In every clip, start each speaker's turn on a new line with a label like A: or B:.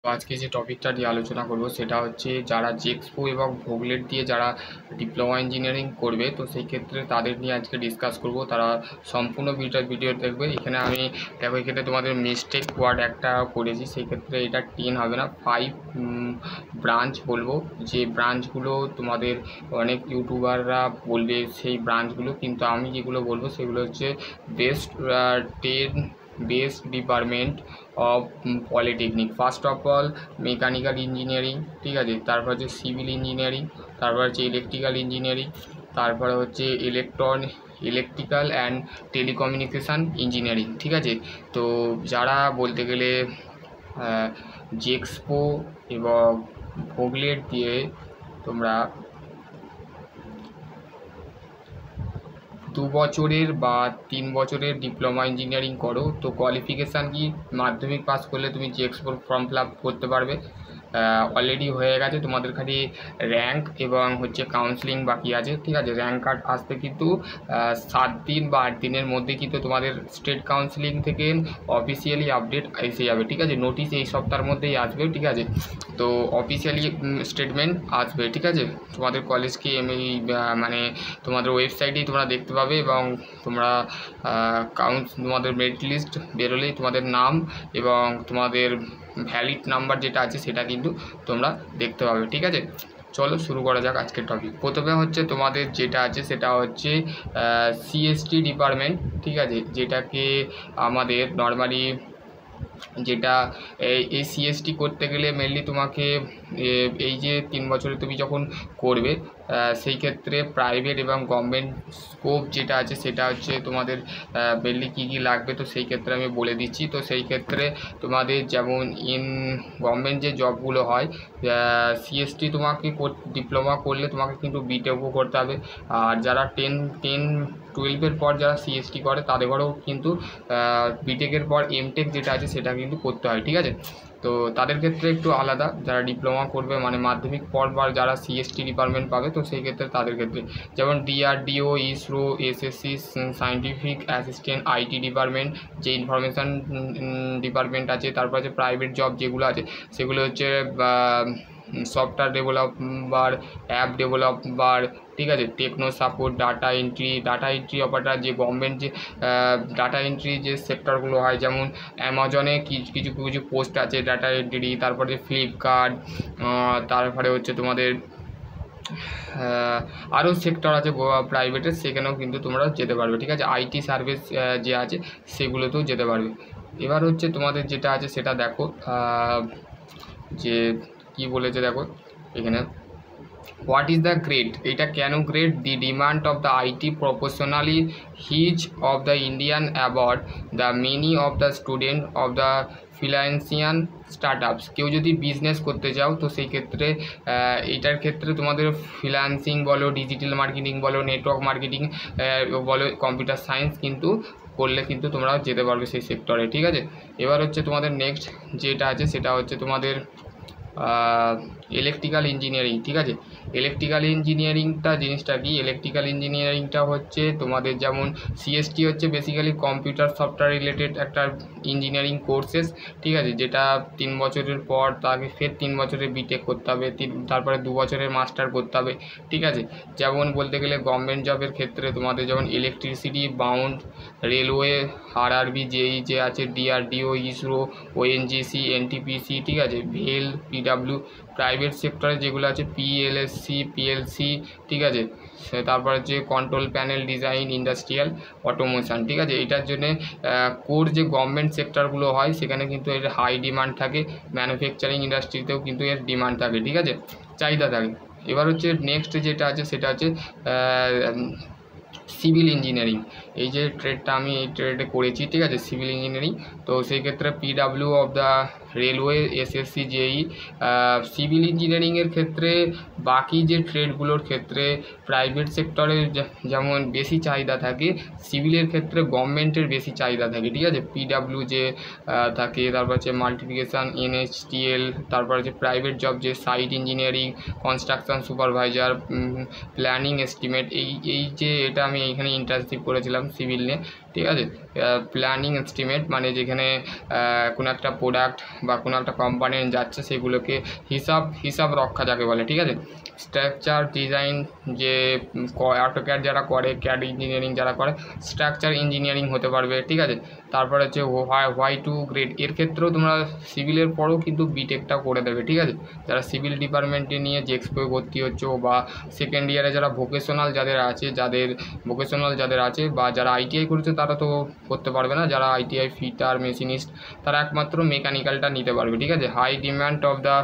A: তো আজকে যে টপিকটা নিয়ে আলোচনা করব সেটা হচ্ছে যারা জেক্সপো এবং ভোগলেট দিয়ে যারা ডিপ্লোমা ইঞ্জিনিয়ারিং করবে, তো সেই ক্ষেত্রে তাদের নিয়ে আজকে ডিসকাস করব। তারা সম্পূর্ণ ভিডিও দেখবে। এখানে আমি দেখো, এখানে তোমাদের মিস্টেক ওয়ার্ড একটা করেছি, সেই ক্ষেত্রে এটা 10 হবে না, 5 ব্রাঞ্চ বলবো। যে ব্রাঞ্চগুলো তোমাদের অনেক ইউটিউবাররা বলবে সেই ব্রাঞ্চগুলো, কিন্তু আমি যেগুলো বলবো সেগুলো হচ্ছে best 10 best department of polytechnic. First of all mechanical engineering, ঠিক আছে, তারপর হচ্ছে সিভিল ইঞ্জিনিয়ারিং, তারপর হচ্ছে ইলেকট্রিক্যাল ইঞ্জিনিয়ারিং, তারপরে হচ্ছে ইলেকট্রিক্যাল অ্যান্ড টেলিকমিউনিকেশান ইঞ্জিনিয়ারিং, ঠিক আছে। তো যারা বলতে গেলে জেক্সপো এবং ভোগলেট দিয়ে তোমরা 2 বছরের বা 3 বছরের ডিপ্লোমা ইঞ্জিনিয়ারিং করো, তো কোয়ালিফিকেশান কি? মাধ্যমিক পাস করলে তুমি জেক্সপোর ফর্ম ফিল আপ করতে পারবে। অলরেডি হয়ে গেছে, তোমাদের খালি র্যাঙ্ক এবং হচ্ছে কাউন্সিলিং বাকি আছে, ঠিক আছে। র্যাঙ্ক কার্ড আসতে কিন্তু 7 দিন বা 8 দিনের মধ্যে কিন্তু তোমাদের স্টেট কাউন্সিলিং থেকে অফিসিয়ালি আপডেট এসে যাবে, ঠিক আছে। নোটিশ এই সপ্তাহের মধ্যেই আসবে, ঠিক আছে। তো অফিসিয়ালি স্টেটমেন্ট আসবে, ঠিক আছে। তোমাদের কলেজকে মানে তোমাদের ওয়েবসাইটেই তোমরা দেখতে পাবে, এবং তোমরা তোমাদের মেরিট লিস্ট বেরোলেই তোমাদের নাম এবং তোমাদের ভ্যালিড নাম্বার যেটা আছে সেটা কিন্তু তোমরা দেখতে পাবে, ঠিক আছে। চলো শুরু করা যাক আজকের টপিক। প্রথমে হচ্ছে তোমাদের যেটা আছে সেটা হচ্ছে সিএসটি ডিপার্টমেন্ট, ঠিক আছে, যেটাকে আমাদের নর্মালি যেটা এই সিএসটি করতে গেলে মেনলি তোমাকে এই যে 3 বছরে তুমি যখন করবে সেই ক্ষেত্রে প্রাইভেট এবং গভর্নমেন্ট স্কোপ যেটা আছে সেটা হচ্ছে তোমাদের মেনলি কী কী লাগবে, তো সেই ক্ষেত্রে আমি বলে দিচ্ছি। তো সেই ক্ষেত্রে তোমাদের যেমন গভর্নমেন্ট যে জবগুলো হয়, সিএসটি তোমাকে ডিপ্লোমা করলে তোমাকে কিন্তু বিটেকও করতে হবে। আর যারা 10-12 পর যারা সিএসটি করে তাদেরও কিন্তু বিটেকের পর এমটেক যেটা আছে সেটা কিন্তু করতে হয়, ঠিক আছে। তো তাদের ক্ষেত্রে একটু আলাদা, যারা ডিপ্লোমা করবে মানে মাধ্যমিক পর বা যারা সিএসটি ডিপার্টমেন্ট পাবে, তো সেই ক্ষেত্রে তাদের ক্ষেত্রে যেমন DRDO, ISRO, SSC, scientific assistant, IT department, যে ইনফরমেশান ডিপার্টমেন্ট আছে, তারপর আছে প্রাইভেট জব যেগুলো আছে সেগুলো হচ্ছে সফটওয়্যার ডেভেলপার, অ্যাপ ডেভেলপার, ঠিক আছে, techno support, data entry operator. যে গভর্নমেন্ট যে ডাটা এন্ট্রি যে সেক্টরগুলো হয়, যেমন অ্যামাজনে কিছু পোস্ট আছে ডাটা এন্ট্রি, তারপরে ফ্লিপকার্ট, তারপরে হচ্ছে তোমাদের আরও সেক্টর আছে প্রাইভেটের, সেখানেও কিন্তু তোমরা যেতে পারবে, ঠিক আছে। আইটি সার্ভিস যে আছে সেগুলোতেও যেতে পারবে। এবার হচ্ছে তোমাদের যেটা আছে সেটা দেখো, যে কি বলেছে দেখো এখানে, হোয়াট ইজ দ্য গ্রেড, এটা কেন grade? The demand of the IT professionally his of the Indian about the many of the student of the financial startups. কেউ যদি বিজনেস করতে চাও তো সেই ক্ষেত্রে এটার ক্ষেত্রে তোমাদের ফ্রিল্যান্সিং বলো, ডিজিটাল মার্কেটিং বলো, নেটওয়ার্ক মার্কেটিং বলো, কম্পিউটার সায়েন্স কিন্তু করলে কিন্তু তোমরা যেতে পারবে সেই সেক্টরে, ঠিক আছে। এবার হচ্ছে তোমাদের নেক্সট যেটা আছে সেটা হচ্ছে তোমাদের ইলেকট্রিক্যাল ইঞ্জিনিয়ারিং, ঠিক আছে। ইলেকট্রিক্যাল ইঞ্জিনিয়ারিংটা জিনিসটা কি? ইলেকট্রিক্যাল ইঞ্জিনিয়ারিংটা হচ্ছে তোমাদের যেমন সিএসটি হচ্ছে বেসিক্যালি কম্পিউটার সফটওয়্যার রিলেটেড একটা ইঞ্জিনিয়ারিং কোর্সেস, ঠিক আছে, যেটা 3 বছরের পর তাকে ফের 3 বছরের বিটেক করতে হবে, তারপরে 2 বছরের মাস্টার করতে হবে, ঠিক আছে। যেমন বলতে গেলে গভর্নমেন্ট জবের ক্ষেত্রে তোমাদের যেমন ইলেকট্রিসিটি, বাউন্ড, রেলওয়ে, আরআরবি, জেই যে আছে, ডিআরডিও, ইসরো, ওএনজিসি, এনটিপিসি, ঠিক আছে, ভেল, পিডাব্লিউ। প্রাইভেট সেক্টরে যেগুলো আছে পিএলসি, ঠিক আছে, তারপর হচ্ছে control panel design, industrial automation, ঠিক আছে। এটার জন্যে কোর যে গভর্নমেন্ট সেক্টরগুলো হয় সেখানে কিন্তু এর হাই ডিমান্ড থাকে, ম্যানুফ্যাকচারিং ইন্ডাস্ট্রিতেও কিন্তু এর ডিমান্ড থাকে, ঠিক আছে, চাহিদা থাকে। এবার হচ্ছে নেক্সট যেটা আছে সেটা হচ্ছে সিভিল ইঞ্জিনিয়ারিং। এই যে ট্রেডটা আমি এই ট্রেডে করেছি, ঠিক আছে, সিভিল ইঞ্জিনিয়ারিং। তো সেই ক্ষেত্রে PW of the railway, SSC, JE. Civil ইঞ্জিনিয়ারিংয়ের ক্ষেত্রে বাকি যে ট্রেডগুলোর ক্ষেত্রে প্রাইভেট সেক্টরে যেমন বেশি চাহিদা থাকে, সিভিলের ক্ষেত্রে গভর্নমেন্টের বেশি চাহিদা থাকে, ঠিক আছে। পিডাব্লিউ যে থাকে, তারপর হচ্ছে মাল্টিপ্লিকেশান, এনএইচটিএল, তারপর হচ্ছে প্রাইভেট জব যে site engineering, construction supervisor, planning estimate. এই যে এটা আমি এইখানে ইন্টার্নশিপ করেছিলাম সিভিল নিয়ে, ঠিক আছে। প্ল্যানিং এস্টিমেট মানে যেখানে কোনো একটা প্রোডাক্ট বা কোনো একটা কোম্পানি যাচ্ছে সেগুলোকে হিসাব রক্ষা যাকে বলে, ঠিক আছে। স্ট্রাকচার ডিজাইন, যে অটোক্যাড যারা করে, ক্যাড ইঞ্জিনিয়ারিং যারা করে, স্ট্রাকচার ইঞ্জিনিয়ারিং হতে পারবে, ঠিক আছে। তারপরে হচ্ছে হোয়াই টু গ্রেড, এর ক্ষেত্রেও তোমরা সিভিলের পরেও কিন্তু বিটেকটা করে দেবে, ঠিক আছে। যারা সিভিল ডিপার্টমেন্টে নিয়ে জেক্সপোয় ভর্তি হচ্ছে, বা সেকেন্ড ইয়ারে যারা ভোকেশনাল যাদের আছে বা যারা আইটিআই করেছে তারা তো করতে পারবে না, যারা আইটিআই ফিটার মেশিনিস্ট তারা একমাত্র মেকানিক্যালটা নিতে পারবে, ঠিক আছে। High demand of the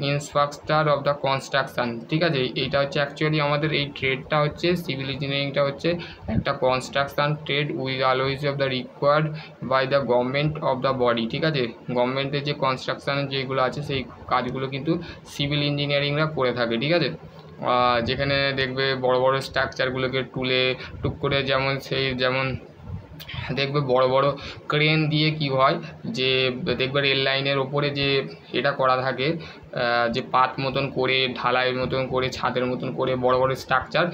A: infrastructure of the construction, ঠিক আছে। এইটা হচ্ছে অ্যাকচুয়ালি আমাদের এই ট্রেডটা হচ্ছে সিভিল ইঞ্জিনিয়ারিংটা হচ্ছে একটা construction trade with always of the required by the government of the body, ঠিক আছে। গভর্নমেন্টের যে কনস্ট্রাকশান যেগুলো আছে সেই কাজগুলো কিন্তু সিভিল ইঞ্জিনিয়ারিংরা করে থাকে, ঠিক আছে। যেখানে দেখবে বড় বড় স্ট্রাকচারগুলোকে টুক করে যেমন দেখবে বড় ক্রেন দিয়ে কি হয়, যে দেখবে রেল লাইনের ওপরে যে এটা করা থাকে, যে পাত মতন করে ঢালাইয়ের মতন করে ছাদের মতন করে বড় স্ট্রাকচার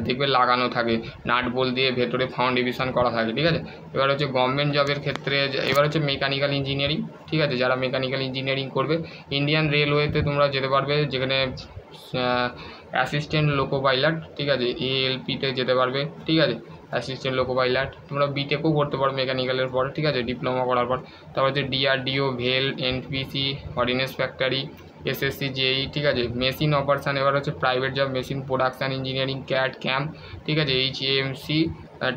A: দেখবে লাগানো থাকে, নাট বোল্ট দিয়ে ভেতরে ফাউন্ডেশন করা থাকে, ঠিক আছে। এবার হচ্ছে গভর্নমেন্ট জবের ক্ষেত্রে এবার হচ্ছে মেকানিক্যাল ইঞ্জিনিয়ারিং, ঠিক আছে। যারা মেকানিক্যাল ইঞ্জিনিয়ারিং করবে ইন্ডিয়ান রেলওয়েতে তোমরা যেতে পারবে, যেখানে অ্যাসিস্ট্যান্ট লোকো পাইলট, ঠিক আছে, এএলপিতে যেতে পারবে, ঠিক আছে। অ্যাসিস্ট্যান্ট লোকো পাইলট তোমরা বিটেকও করতে পারো মেকানিক্যালের পর, ঠিক আছে, ডিপ্লোমা করার পর। তারপর হচ্ছে ডিআরডিও, ভেল, NPC, ordinance factory, SSC, JE, ঠিক আছে। মেশিন অপারেশন এবার হচ্ছে private job, machine production engineering, CAD camp, ঠিক আছে। HMC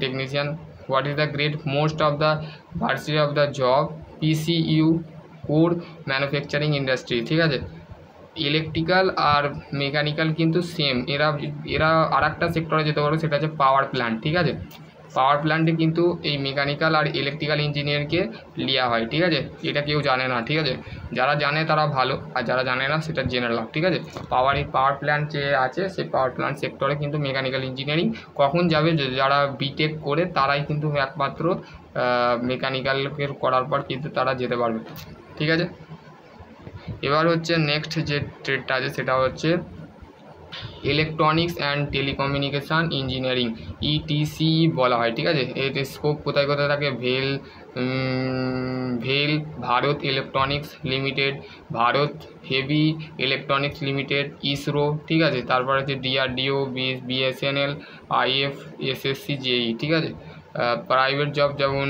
A: technician. What is the great most of the varsity off the job, পিসিইউ, core manufacturing industry, ঠিক আছে। Electrical আর mechanical কিন্তু same, এরা আর একটা সেক্টরে যেতে পারবে, সেটা হচ্ছে পাওয়ার প্ল্যান্ট, ঠিক আছে। পাওয়ার প্ল্যান্টে কিন্তু এই মেকানিক্যাল আর ইলেকট্রিক্যাল ইঞ্জিনিয়ারকে লিয়া হয়, ঠিক আছে। এটা কেউ জানে না, ঠিক আছে। যারা জানে তারা ভালো, আর যারা জানে না সেটা জেনে লাভ, ঠিক আছে। পাওয়ার প্ল্যান্ট যে আছে সেই পাওয়ার প্ল্যান্ট সেক্টরে কিন্তু মেকানিক্যাল ইঞ্জিনিয়ারিং কখন যাবে, যারা বিটেক করে তারাই কিন্তু একমাত্র মেকানিক্যালের করার পর কিন্তু তারা যেতে পারবে, ঠিক আছে। এবার হচ্ছে নেক্সট যে ট্রেডটা আছে সেটা হচ্ছে electronics and telecommunication engineering, ETC বলা হয়, ঠিক আছে। এর স্কোপ কোথায় থাকে, ভেল, Bharat Electronics Limited, Bharat Heavy Electronics Limited, ISRO, ঠিক আছে। তারপর হচ্ছে DRDO, BSNL, IF, SSC, JE, ঠিক আছে। প্রাইভেট জব যেমন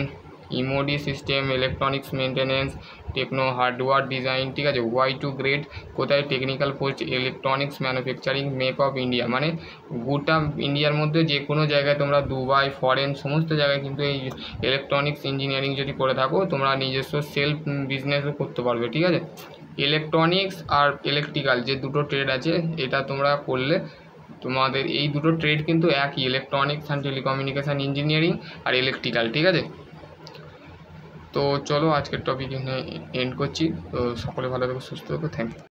A: ইমোডি system, electronics maintenance, techno hardware design, ঠিক আছে। ওয়াই টু গ্রেড কোথায়, technical post, electronics manufacturing, make of India, মানে গোটা ইন্ডিয়ার মধ্যে যে কোনো জায়গায় তোমরা দুবাই, ফরেন সমস্ত জায়গায় কিন্তু এই ইলেকট্রনিক্স ইঞ্জিনিয়ারিং যদি করে থাকো তোমরা নিজস্ব সেলফ বিজনেসও করতে পারবে, ঠিক আছে। ইলেকট্রনিক্স আর ইলেকট্রিক্যাল যে দুটো ট্রেড আছে এটা তোমরা করলে তোমাদের এই দুটো ট্রেড কিন্তু একই, ইলেকট্রনিক্স অ্যান্ড টেলিকমিউনিকেশান ইঞ্জিনিয়ারিং আর ইলেকট্রিক্যাল, ঠিক আছে। তো চলো আজকের টপিক এখানে এন্ড করছি। তো সকলে ভালো থেকো, সুস্থ থেকো, থ্যাংক ইউ।